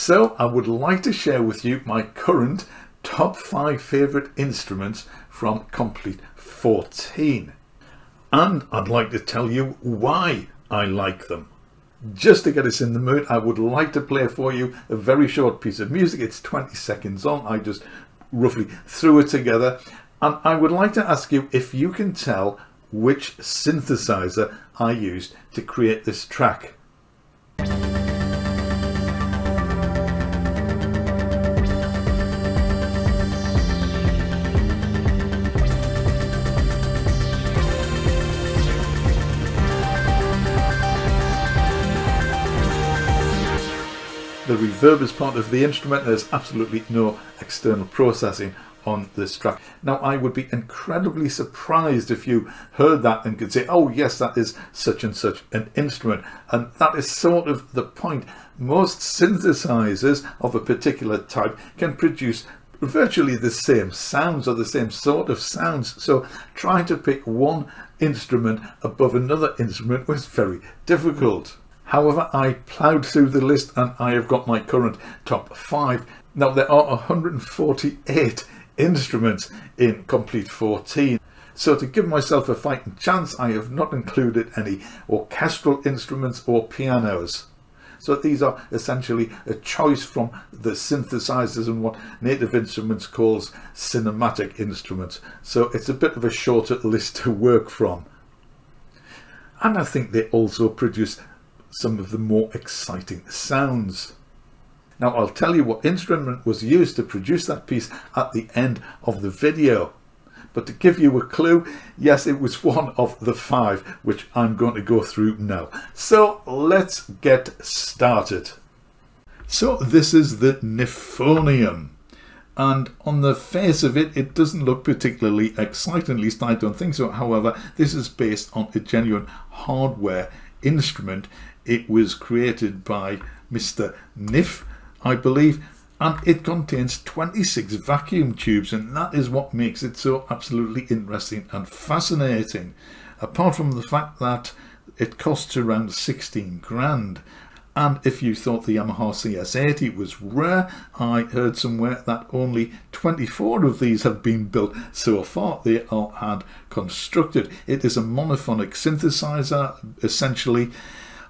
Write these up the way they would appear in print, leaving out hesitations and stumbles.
So I would like to share with you my current top 5 favourite instruments from Komplete 14. And I'd like to tell you why I like them. Just to get us in the mood, I would like to play for you a very short piece of music. It's 20 seconds long. I just roughly threw it together. And I would like to ask you if you can tell which synthesizer I used to create this track. The reverb is part of the instrument. There's absolutely no external processing on this track. Now, I would be incredibly surprised if you heard that and could say, oh yes, that is such and such an instrument. And that is sort of the point. Most synthesizers of a particular type can produce virtually the same sounds or the same sort of sounds. So trying to pick one instrument above another instrument was very difficult. However, I ploughed through the list and I have got my current top 5. Now, there are 148 instruments in Komplete 14. So to give myself a fighting chance, I have not included any orchestral instruments or pianos. So these are essentially a choice from the synthesizers and what Native Instruments calls cinematic instruments. So it's a bit of a shorter list to work from. And I think they also produce some of the more exciting sounds. Now, I'll tell you what instrument was used to produce that piece at the end of the video. But to give you a clue, yes, it was one of the 5 which I'm going to go through now. So let's get started. So this is the Nifonium. And on the face of it, it doesn't look particularly exciting, at least I don't think so. However, this is based on a genuine hardware instrument. It was created by Mr. Nif, I believe, and it contains 26 vacuum tubes, and that is what makes it so absolutely interesting and fascinating. Apart from the fact that it costs around 16 grand. And if you thought the Yamaha CS80 was rare, I heard somewhere that only 24 of these have been built so far. They are hand constructed. It is a monophonic synthesizer, essentially.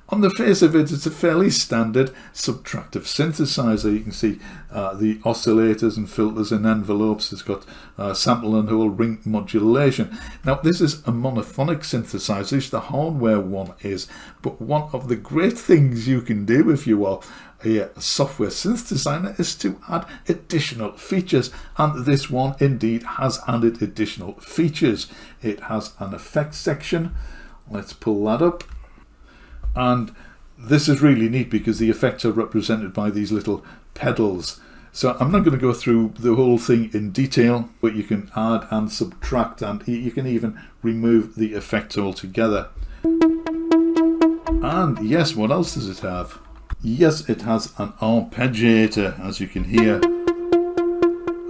On the face of it, it's a fairly standard subtractive synthesizer. You can see the oscillators and filters and envelopes. It's got sample and whole ring modulation. Now, this is a monophonic synthesizer, which the hardware one is. But one of the great things you can do if you are a software synthesizer is to add additional features. And this one indeed has added additional features. It has an effects section. Let's pull that up. And this is really neat because the effects are represented by these little pedals. So I'm not going to go through the whole thing in detail, but you can add and subtract, and you can even remove the effects altogether. And yes, what else does it have? Yes, it has an arpeggiator, as you can hear.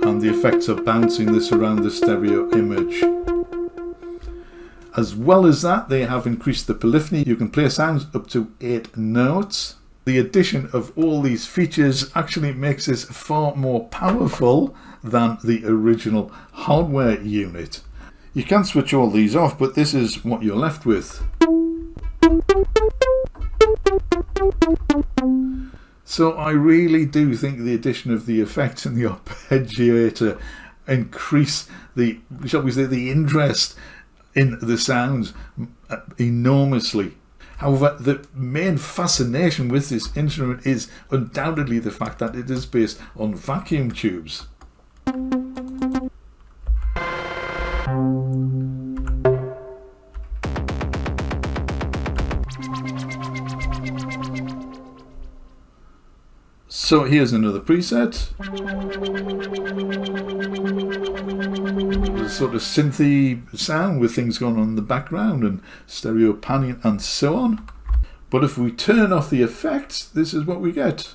And the effects are bouncing this around the stereo image. As well as that, they have increased the polyphony. You can play sounds up to 8 notes. The addition of all these features actually makes this far more powerful than the original hardware unit. You can switch all these off, but this is what you're left with. So I really do think the addition of the effects and the arpeggiator increase the, shall we say, the interest in the sounds enormously. However, the main fascination with this instrument is undoubtedly the fact that it is based on vacuum tubes. So here's another preset. A sort of synthy sound with things going on in the background and stereo panning and so on. But if we turn off the effects, this is what we get.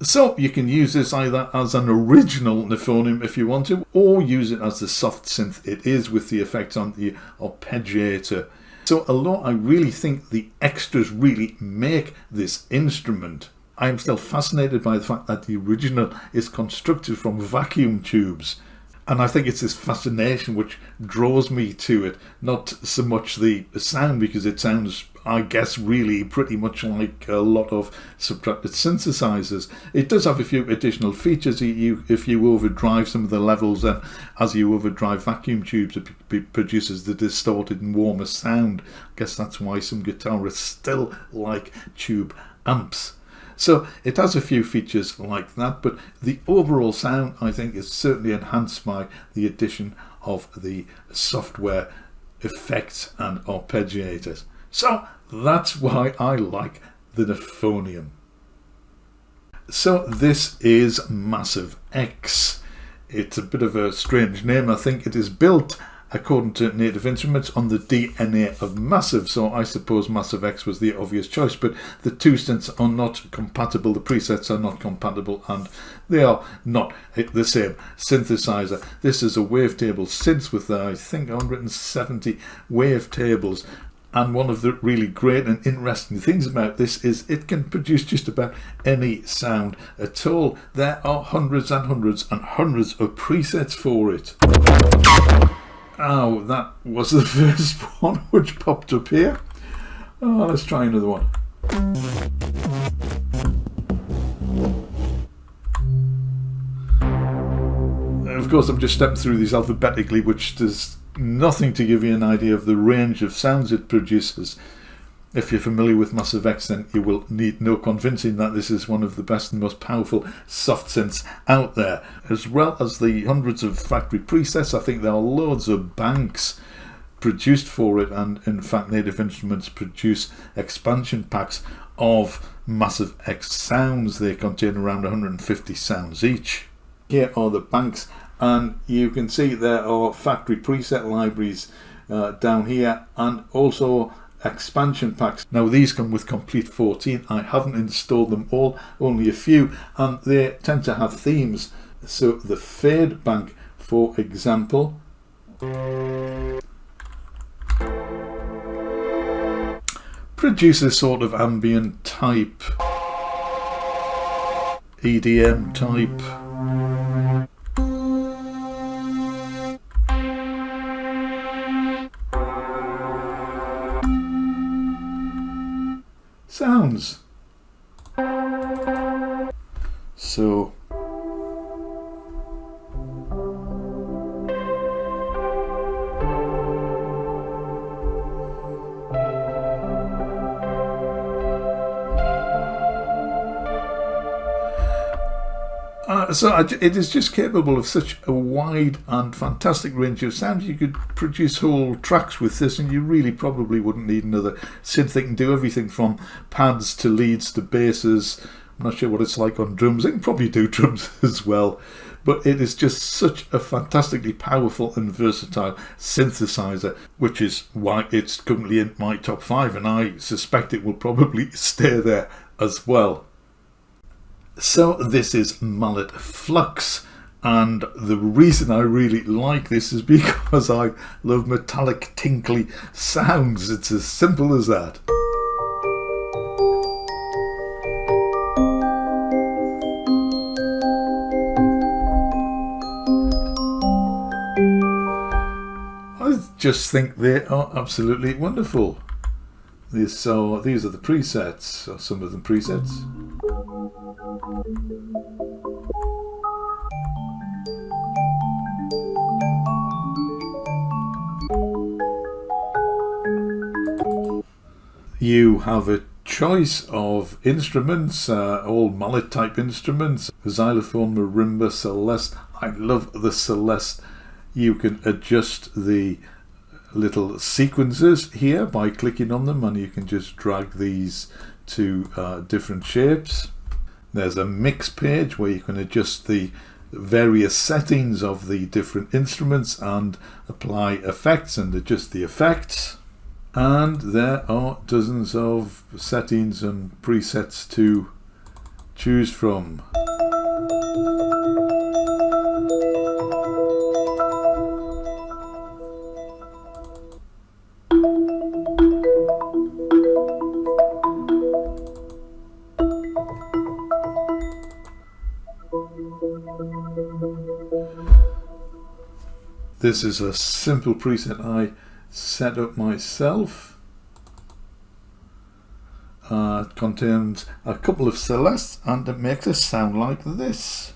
So you can use this either as an original Nifonium if you want to, or use it as the soft synth it is with the effect on the arpeggiator. So although I really think the extras really make this instrument, I am still fascinated by the fact that the original is constructed from vacuum tubes. And I think it's this fascination which draws me to it, not so much the sound, because it sounds, I guess, really pretty much like a lot of subtracted synthesizers. It does have a few additional features. If you overdrive some of the levels, and as you overdrive vacuum tubes, it produces the distorted and warmer sound. I guess that's why some guitarists still like tube amps. So it has a few features like that, but the overall sound, I think, is certainly enhanced by the addition of the software effects and arpeggiators. So that's why I like the Nifonium. So this is Massive X. It's a bit of a strange name. I think it is built, according to Native Instruments, on the DNA of Massive, so I suppose Massive X was the obvious choice, but the two synths are not compatible, the presets are not compatible, and they are not the same synthesizer. This is a wavetable synth with, I think, 170 wavetables, and one of the really great and interesting things about this is it can produce just about any sound at all. There are hundreds and hundreds and hundreds of presets for it. Oh, that was the first one which popped up here. Oh, let's try another one. And of course, I'm just stepping through these alphabetically, which does nothing to give you an idea of the range of sounds it produces. If you're familiar with Massive X, then you will need no convincing that this is one of the best and most powerful soft synths out there. As well as the hundreds of factory presets, I think there are loads of banks produced for it, and in fact Native Instruments produce expansion packs of Massive X sounds. They contain around 150 sounds each. Here are the banks, and you can see there are factory preset libraries down here, and also expansion packs. Now these come with Komplete 14. I haven't installed them all, only a few, and they tend to have themes. So the Fade bank, for example, produces sort of ambient type, EDM type, sounds. So it is just capable of such a wide and fantastic range of sound. You could produce whole tracks with this, and you really probably wouldn't need another synth that can do everything from pads to leads to basses. I'm not sure what it's like on drums. It can probably do drums as well, but it is just such a fantastically powerful and versatile synthesizer, which is why it's currently in my top 5, and I suspect it will probably stay there as well. So this is Mullet Flux, and the reason I really like this is because I love metallic tinkly sounds. It's as simple as that. I just think they are absolutely wonderful. These are the presets, or some of the presets. You have a choice of instruments, all mallet type instruments, xylophone, marimba, celeste. I love the celeste. You can adjust the little sequences here by clicking on them, and you can just drag these to different shapes. There's a mix page where you can adjust the various settings of the different instruments and apply effects and adjust the effects. And there are dozens of settings and presets to choose from. This is a simple preset I set up myself. It contains a couple of celestes and it makes a sound like this.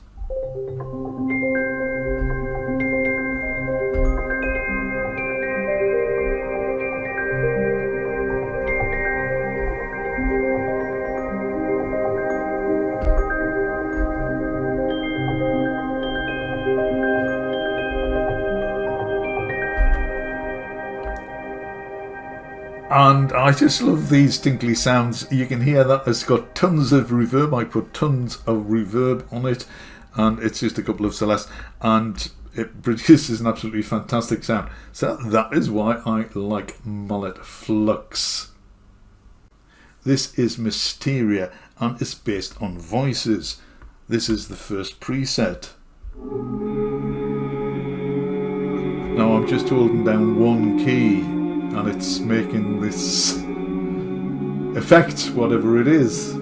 And I just love these tinkly sounds. You can hear that it's got tons of reverb. I put tons of reverb on it, and it's just a couple of celestes, and it produces an absolutely fantastic sound. So that is why I like Mullet Flux. This is Mysteria, and it's based on voices. This is the first preset. Now I'm just holding down one key, and it's making this effect, whatever it is.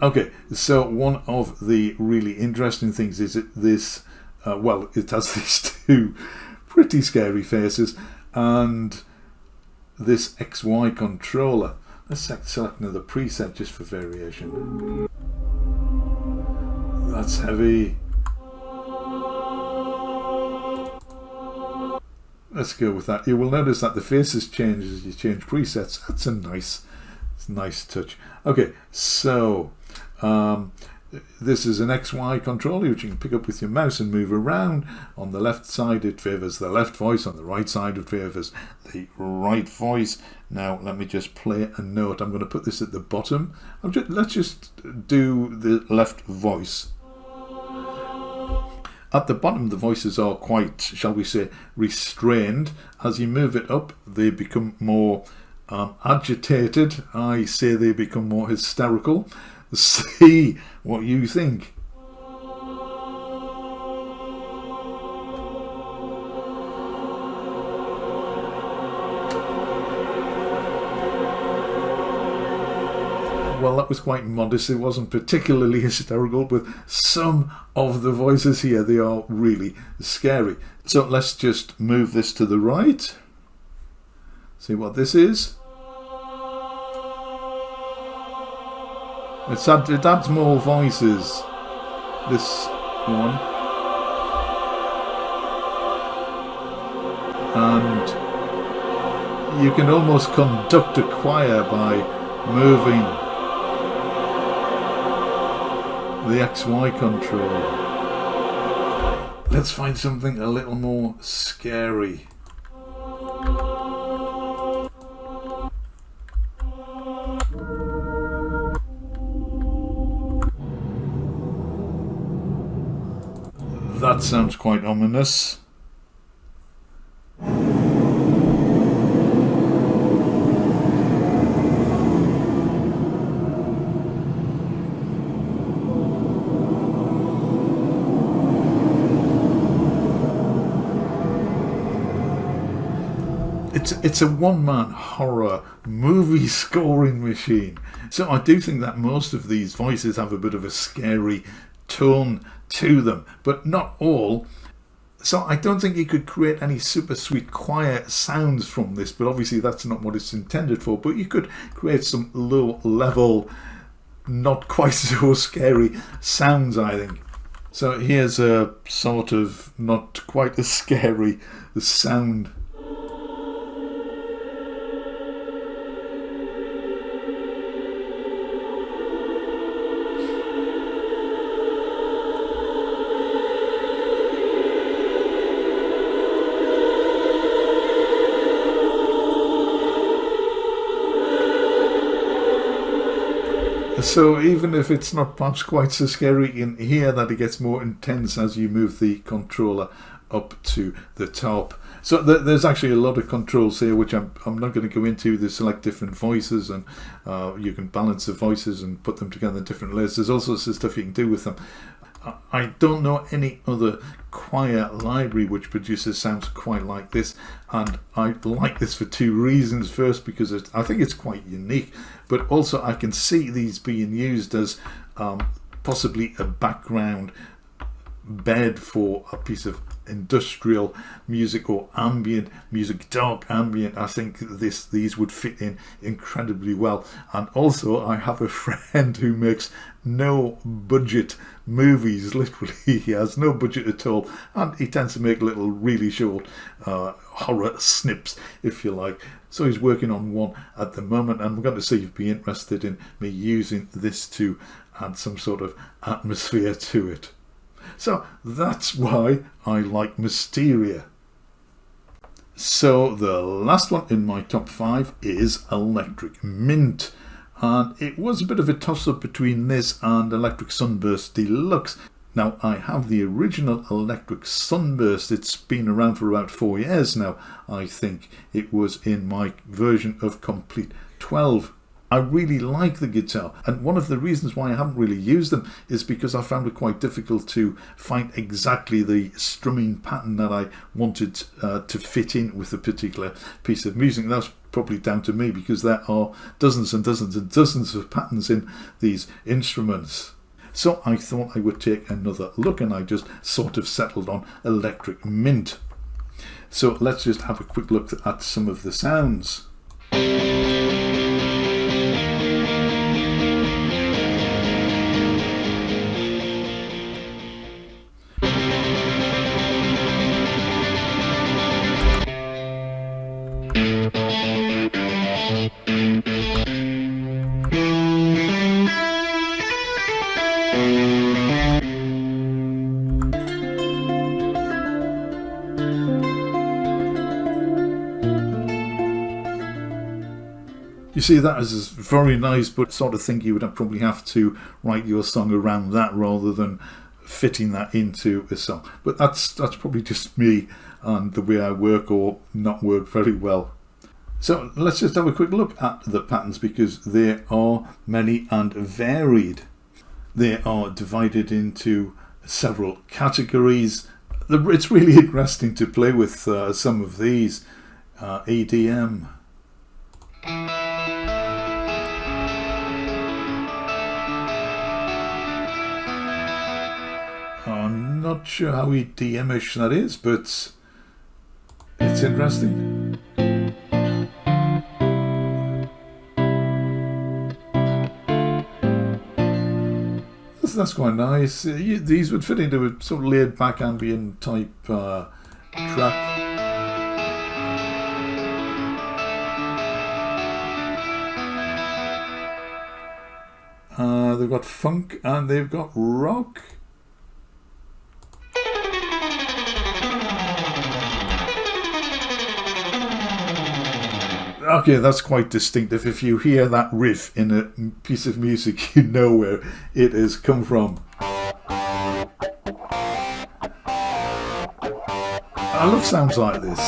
Okay, so one of the really interesting things is that this, well, it has these two pretty scary faces, and this XY controller. Let's select another preset just for variation. That's heavy. Let's go with that. You will notice that the faces change as you change presets. That's a nice touch. Okay, so this is an XY controller which you can pick up with your mouse and move around. On the left side it favours the left voice, on the right side it favours the right voice. Now let me just play a note. I'm going to put this at the bottom. Let's just do the left voice. At the bottom the voices are quite, shall we say, restrained. As you move it up they become more agitated. I say they become more hysterical. See what you think. Well, that was quite modest. It wasn't particularly hysterical, but some of the voices here, they are really scary. So let's just move this to the right. See what this is. It adds more voices. This one. And you can almost conduct a choir by moving the XY control. Let's find something a little more scary. That sounds quite ominous. It's a one-man horror movie scoring machine. So I do think that most of these voices have a bit of a scary tone to them, but not all. So I don't think you could create any super sweet choir sounds from this, but obviously that's not what it's intended for. But you could create some low level, not quite so scary sounds, I think. So here's a sort of not quite as scary sound. So even if it's not perhaps quite so scary, you can hear that it gets more intense as you move the controller up to the top. So there's actually a lot of controls here which I'm not going to go into. They select different voices, and you can balance the voices and put them together in different layers. There's all sorts of stuff you can do with them. I don't know any other choir library which produces sounds quite like this, and I like this for two reasons. First, because I think it's quite unique, but also I can see these being used as possibly a background bed for a piece of industrial music or ambient music, dark ambient. I think these would fit in incredibly well. And also I have a friend who makes no budget movies. Literally, he has no budget at all, and he tends to make little really short horror snips, if you like. So he's working on one at the moment, and we're going to see if you'd be interested in me using this to add some sort of atmosphere to it. So that's why I like Mysteria. So the last one in my top 5 is Electric Mint. And it was a bit of a toss-up between this and Electric Sunburst Deluxe. Now, I have the original Electric Sunburst. It's been around for about 4 years now. I think it was in my version of Complete 12. I really like the guitar, and one of the reasons why I haven't really used them is because I found it quite difficult to find exactly the strumming pattern that I wanted to fit in with a particular piece of music. That's probably down to me, because there are dozens and dozens and dozens of patterns in these instruments. So I thought I would take another look, and I just sort of settled on Electric Mint. So let's just have a quick look at some of the sounds. You see, that is very nice, but sort of think you would probably have to write your song around that rather than fitting that into a song. But that's probably just me and the way I work or not work very well. So let's just have a quick look at the patterns, because there are many and varied. They are divided into several categories. It's really interesting to play with some of these. EDM. I'm not sure how EDM-ish that is, but it's interesting. That's quite nice. These would fit into a sort of laid-back ambient type track. They've got funk and they've got rock. Okay, that's quite distinctive. If you hear that riff in a piece of music, you know where it has come from. I love sounds like this.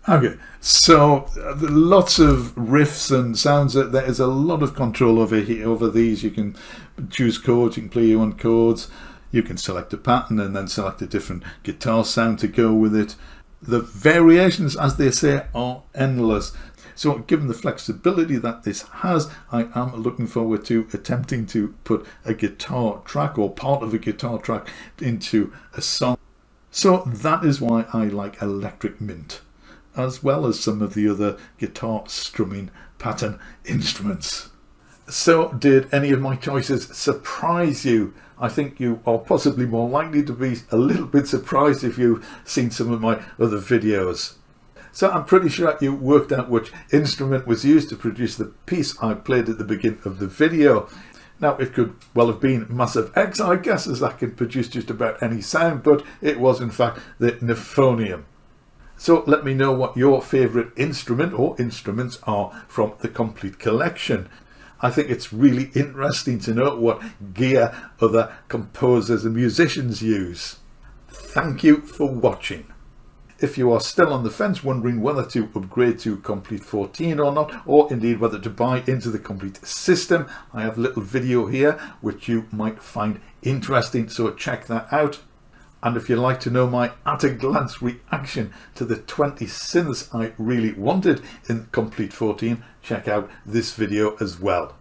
Okay, so lots of riffs and sounds. There is a lot of control over here, over these. You can choose chords, you can play your own chords, you can select a pattern and then select a different guitar sound to go with it. The variations, as they say, are endless. So given the flexibility that this has, I am looking forward to attempting to put a guitar track or part of a guitar track into a song. So that is why I like Electric Mint, as well as some of the other guitar strumming pattern instruments. So did any of my choices surprise you? I think you are possibly more likely to be a little bit surprised if you've seen some of my other videos. So I'm pretty sure you worked out which instrument was used to produce the piece I played at the beginning of the video. Now, it could well have been Massive X, I guess, as that can produce just about any sound, but it was in fact the Nifonium. So let me know what your favourite instrument or instruments are from the complete collection. I think it's really interesting to know what gear other composers and musicians use. Thank you for watching. If you are still on the fence wondering whether to upgrade to Komplete 14 or not, or indeed whether to buy into the Komplete system, I have a little video here which you might find interesting, so check that out. And if you'd like to know my at-a-glance reaction to the 20 synths I really wanted in Komplete 14, check out this video as well.